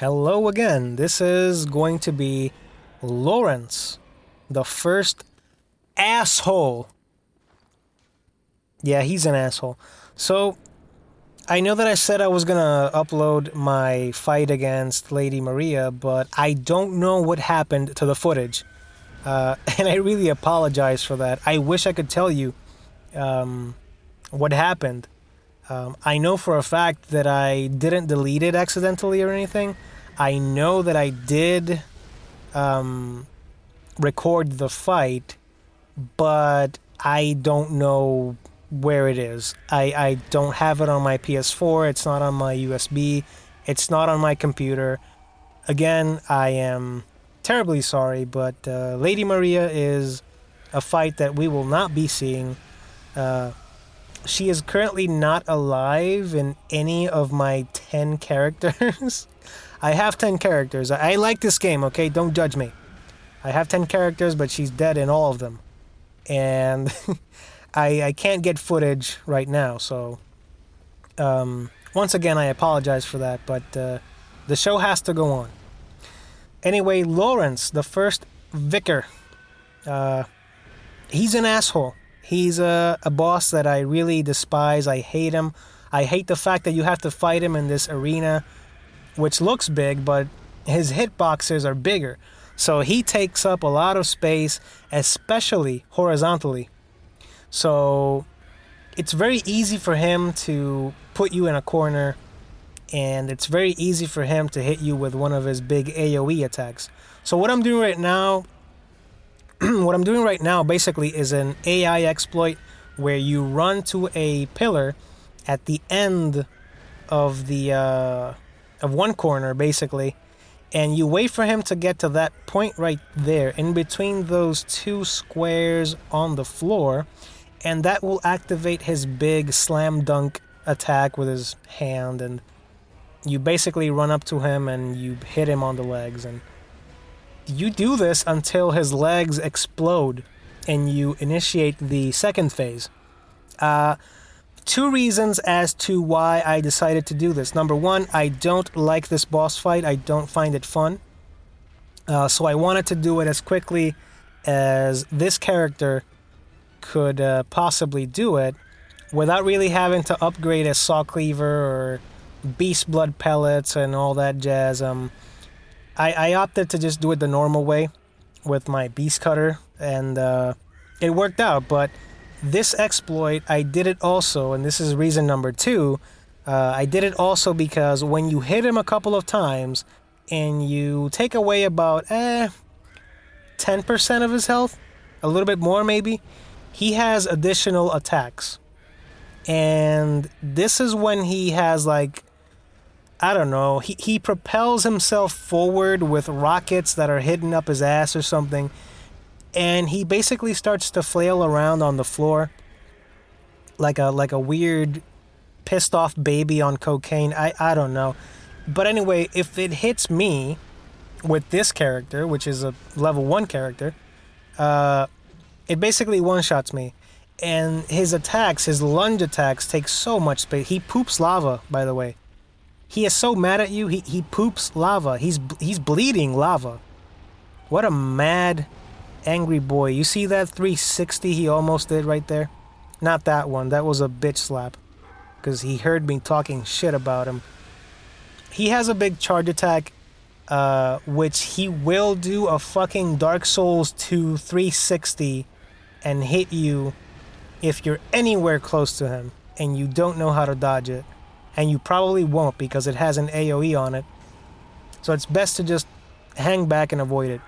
Hello again. This is going to be Laurence, the first asshole. Yeah, he's an asshole. So, I know that I said I was gonna upload my fight against Lady Maria, but I don't know what happened to the footage. And I really apologize for that. I wish I could tell you what happened. I know for a fact that I didn't delete it accidentally or anything. I know that I did record the fight, but I don't know where it is. I don't have it on my PS4. It's not on my USB. It's not on my computer. Again, I am terribly sorry, but Lady Maria is a fight that we will not be seeing. She is currently not alive in any of my 10 characters. I have 10 characters. I like this game, okay? Don't judge me. I have 10 characters, but she's dead in all of them. And I can't get footage right now, so... once again, I apologize for that, but the show has to go on. Anyway, Laurence, the first vicar. He's an asshole. He's a boss that I really despise. I hate him. I hate the fact that you have to fight him in this arena, which looks big, but his hitboxes are bigger. So he takes up a lot of space, especially horizontally. So it's very easy for him to put you in a corner, and it's very easy for him to hit you with one of his big AoE attacks. So what I'm doing right now... what I'm doing right now basically is an AI exploit where you run to a pillar at the end of the of one corner basically, and you wait for him to get to that point right there in between those two squares on the floor, and that will activate his big slam dunk attack with his hand, and you basically run up to him and you hit him on the legs, and you do this until his legs explode and you initiate the second phase. Two reasons as to why I decided to do this. Number one, I don't like this boss fight. I don't find it fun. So I wanted to do it as quickly as this character could possibly do it without really having to upgrade a saw cleaver or beast blood pellets and all that jazz. I opted to just do it the normal way with my beast cutter, and it worked out. But this exploit, I did it also, and this is reason number two, I did it also because when you hit him a couple of times and you take away about 10% of his health, a little bit more maybe, he has additional attacks. And this is when he has like... I don't know, he propels himself forward with rockets that are hitting up his ass or something, and he basically starts to flail around on the floor like a weird pissed off baby on cocaine. I don't know. But anyway, if it hits me with this character, which is a level 1 character, it basically one-shots me. And his attacks, his lunge attacks, take so much space. He poops lava, by the way. He is so mad at you, he poops lava. He's bleeding lava. What a mad, angry boy. You see that 360 he almost did right there? Not that one. That was a bitch slap. Because he heard me talking shit about him. He has a big charge attack, which he will do a fucking Dark Souls 2 360 and hit you if you're anywhere close to him and you don't know how to dodge it. And you probably won't because it has an AoE on it. So it's best to just hang back and avoid it.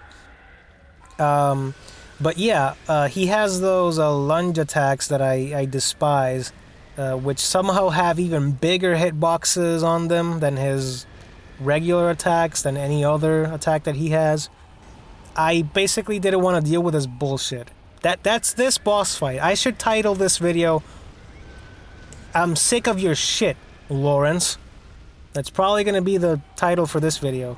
But yeah, he has those lunge attacks that I despise, which somehow have even bigger hitboxes on them than his regular attacks, than any other attack that he has. I basically didn't want to deal with this bullshit. That's this boss fight. I should title this video, "I'm sick of your shit, Laurence." That's probably going to be the title for this video.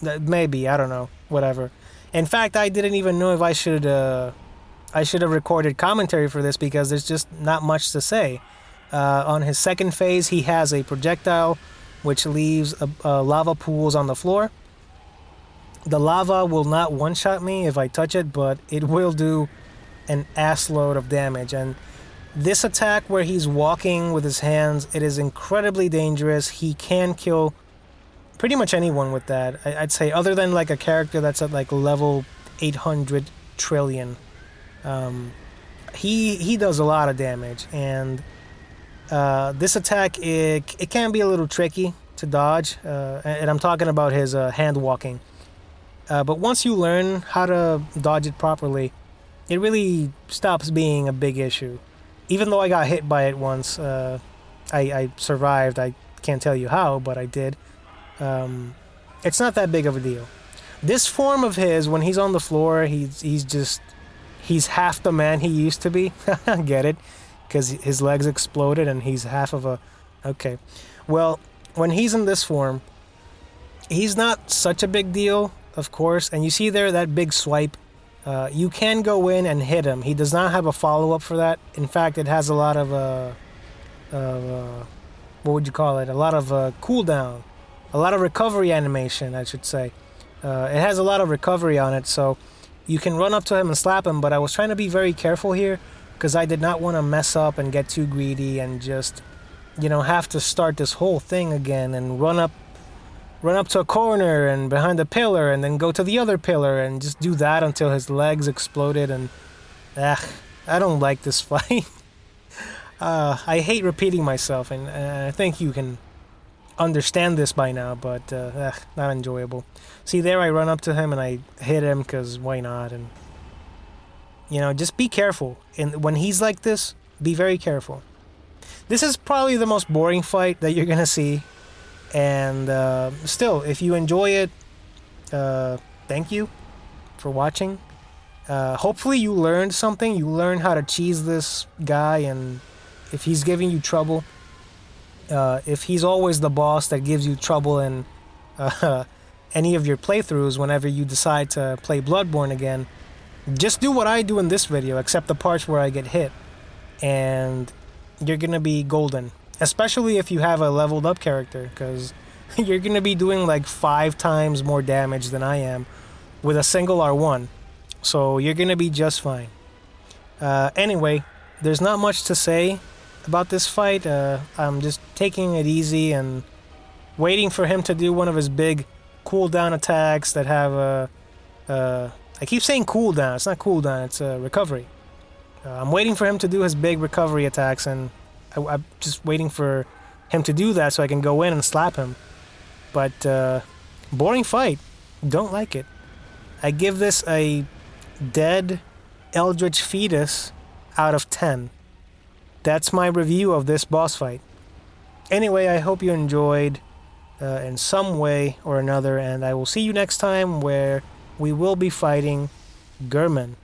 Maybe, I don't know, whatever. In fact, I didn't even know if I should have recorded commentary for this because there's just not much to say. On his second phase, he has a projectile which leaves lava pools on the floor. The lava will not one-shot me if I touch it, but it will do an assload of damage. And this attack where he's walking with his hands, it is incredibly dangerous. He can kill pretty much anyone with that. I'd say other than like a character that's at like level 800 trillion. He does a lot of damage, and this attack, it can be a little tricky to dodge, and I'm talking about his hand walking. But once you learn how to dodge it properly, it really stops being a big issue. Even though I got hit by it once, I survived. I can't tell you how, but I did. It's not that big of a deal. This form of his, when he's on the floor, he's half the man he used to be. Get it? Because his legs exploded and he's half of a... Okay. Well, when he's in this form, he's not such a big deal, of course. And you see there that big swipe. You can go in and hit him. He does not have a follow-up for that. In fact, it has a lot of... what would you call it? A lot of cooldown. A lot of recovery animation, I should say. It has a lot of recovery on it, so you can run up to him and slap him, but I was trying to be very careful here because I did not want to mess up and get too greedy and just, you know, have to start this whole thing again and run up to a corner and behind a pillar and then go to the other pillar and just do that until his legs exploded. And I don't like this fight. I hate repeating myself, and I think you can understand this by now, but not enjoyable. See, there I run up to him and I hit him because why not? And you know, just be careful. And when he's like this, be very careful. This is probably the most boring fight that you're gonna see. And still, if you enjoy it, thank you for watching. Hopefully you learned something. You learned how to cheese this guy, and if he's giving you trouble, if he's always the boss that gives you trouble in any of your playthroughs whenever you decide to play Bloodborne again, just do what I do in this video, except the parts where I get hit, and you're gonna be golden. Especially if you have a leveled up character, because you're gonna be doing like 5 times more damage than I am with a single R1. So you're gonna be just fine. Anyway, there's not much to say about this fight. I'm just taking it easy and waiting for him to do one of his big cooldown attacks that have I keep saying cooldown. It's not cooldown, it's recovery. I'm waiting for him to do his big recovery attacks, and I'm just waiting for him to do that so I can go in and slap him. But boring fight. Don't like it. I give this a dead eldritch fetus out of 10. That's my review of this boss fight. Anyway, I hope you enjoyed in some way or another, and I will see you next time where we will be fighting German.